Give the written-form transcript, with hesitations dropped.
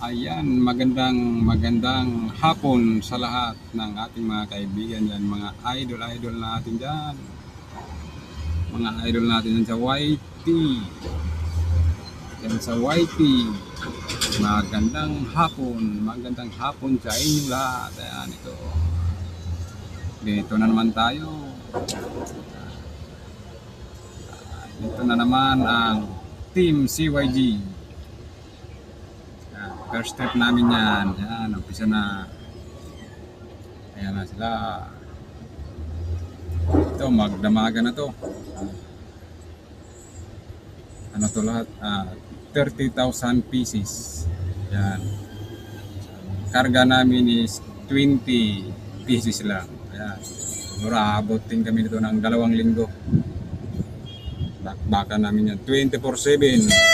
Ayan, magandang hapon sa lahat ng ating mga kaibigan dyan, mga idol natin dyan. Mga idol natin dyan sa YT. Dyan sa YT. Magandang hapon sa inyo lahat. Ayan, ito. Dito na naman tayo. Dito na naman ang Team CYG. First step namin yan. Yan, umpisa na. Ayan na sila. Ito, magdamaga na to. Ano to lahat? 30,000 pieces. Yan. Karga namin is 20 pieces lang. Ayan. Siguro aabotin kami nito ng 2 linggo. Bakbakan namin yan. 24/7.